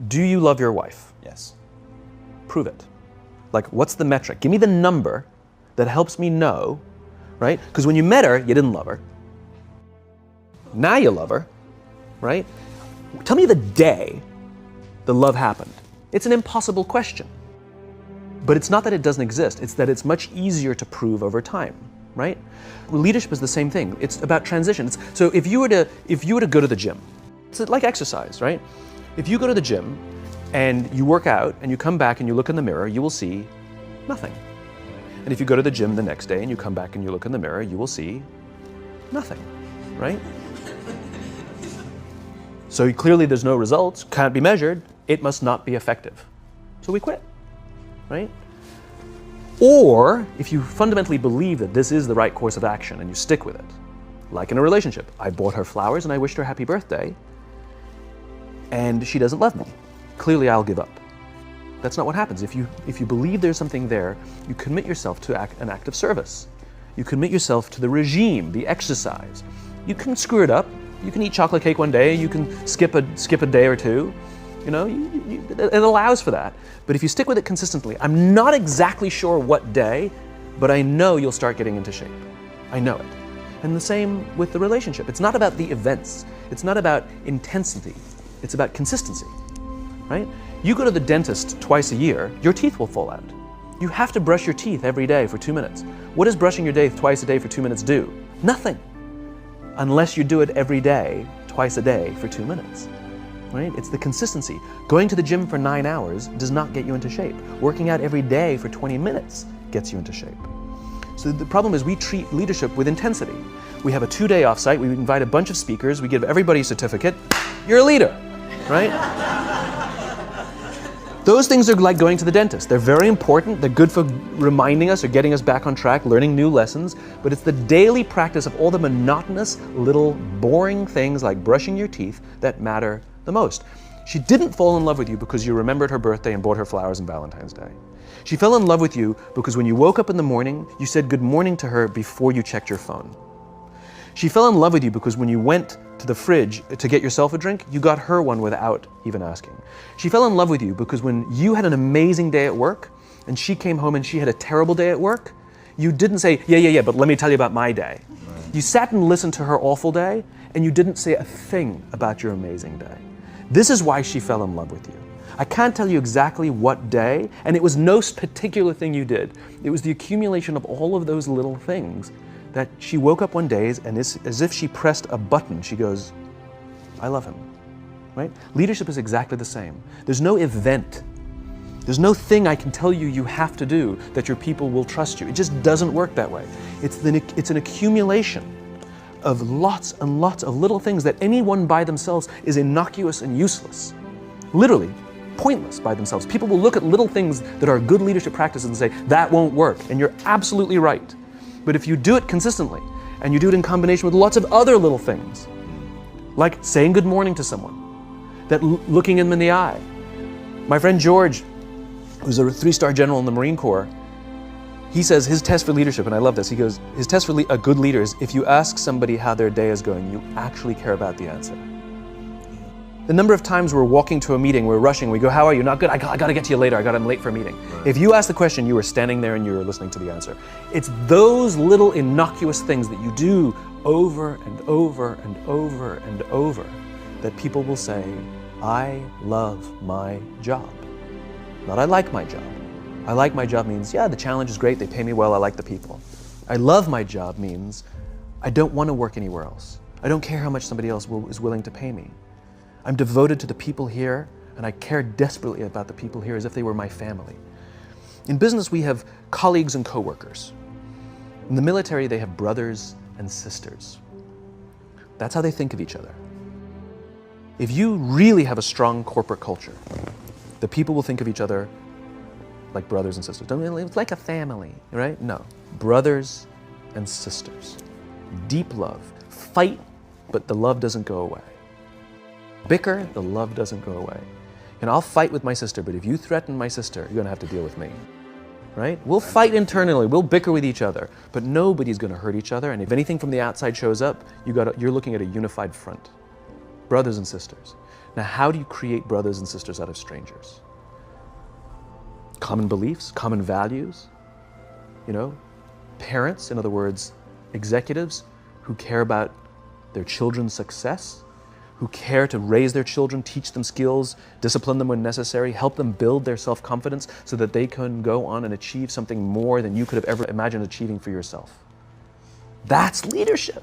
Do you love your wife? Yes. Prove it. Like, what's the metric? Give me the number that helps me know, right? Because when you met her, you didn't love her. Now you love her, right? Tell me the day the love happened. It's an impossible question. But it's not that it doesn't exist, it's that it's much easier to prove over time, right? Leadership is the same thing. It's about transition. So if you were to go to the gym, it's like exercise, right? If you go to the gym and you work out and you come back and you look in the mirror, you will see nothing. And if you go to the gym the next day and you come back and you look in the mirror, you will see nothing, right? So clearly there's no results, can't be measured, it must not be effective. So we quit, right? Or if you fundamentally believe that this is the right course of action and you stick with it, like in a relationship, I bought her flowers and I wished her happy birthday, and she doesn't love me. Clearly I'll give up. That's not what happens. If you believe there's something there, you commit yourself to an act of service. You commit yourself to the regime, the exercise. You can screw it up. You can eat chocolate cake one day, you can skip a day or two. You know, it allows for that. But if you stick with it consistently, I'm not exactly sure what day, but I know you'll start getting into shape. I know it. And the same with the relationship. It's not about the events. It's not about intensity. It's about consistency, right? You go to the dentist twice a year, your teeth will fall out. You have to brush your teeth every day for 2 minutes. What does brushing your teeth twice a day for 2 minutes do? Nothing. Unless you do it every day, twice a day for 2 minutes, right? It's the consistency. Going to the gym for 9 hours does not get you into shape. Working out every day for 20 minutes gets you into shape. So the problem is we treat leadership with intensity. We have a 2-day offsite, we invite a bunch of speakers, we give everybody a certificate, you're a leader, right? Those things are like going to the dentist. They're very important, they're good for reminding us or getting us back on track, learning new lessons, but it's the daily practice of all the monotonous, little, boring things like brushing your teeth that matter the most. She didn't fall in love with you because you remembered her birthday and bought her flowers on Valentine's Day. She fell in love with you because when you woke up in the morning, you said good morning to her before you checked your phone. She fell in love with you because when you went to the fridge to get yourself a drink, you got her one without even asking. She fell in love with you because when you had an amazing day at work and she came home and she had a terrible day at work, you didn't say, yeah, but let me tell you about my day. Right. You sat and listened to her awful day and you didn't say a thing about your amazing day. This is why she fell in love with you. I can't tell you exactly what day, and it was no particular thing you did. It was the accumulation of all of those little things that she woke up one day and as if she pressed a button, she goes, I love him, right? Leadership is exactly the same. There's no event. There's no thing I can tell you you have to do that your people will trust you. It just doesn't work that way. It's an accumulation of lots and lots of little things that anyone by themselves is innocuous and useless. Literally, pointless by themselves. People will look at little things that are good leadership practices and say, that won't work, and you're absolutely right. But if you do it consistently, and you do it in combination with lots of other little things, like saying good morning to someone, that looking them in the eye. My friend George, who's a 3-star general in the Marine Corps, he says his test for leadership, and I love this, he goes, his test for a good leader is if you ask somebody how their day is going, you actually care about the answer. The number of times we're walking to a meeting, we're rushing, we go, how are you? Not good, I got to get to you later, I'm late for a meeting. Right. If you ask the question, you were standing there and you were listening to the answer. It's those little innocuous things that you do over and over and over and over that people will say, I love my job. Not I like my job. I like my job means, yeah, the challenge is great, they pay me well, I like the people. I love my job means, I don't want to work anywhere else. I don't care how much somebody else is willing to pay me. I'm devoted to the people here, and I care desperately about the people here as if they were my family. In business, we have colleagues and coworkers. In the military, they have brothers and sisters. That's how they think of each other. If you really have a strong corporate culture, the people will think of each other like brothers and sisters. It's like a family, right? No, brothers and sisters. Deep love. Fight, but the love doesn't go away. Bicker, the love doesn't go away. And I'll fight with my sister, but if you threaten my sister, you're gonna have to deal with me, right? We'll fight internally, we'll bicker with each other, but nobody's gonna hurt each other, and if anything from the outside shows up, you're looking at a unified front. Brothers and sisters. Now, how do you create brothers and sisters out of strangers? Common beliefs, common values, parents, in other words, executives who care about their children's success, who care to raise their children, teach them skills, discipline them when necessary, help them build their self-confidence so that they can go on and achieve something more than you could have ever imagined achieving for yourself. That's leadership.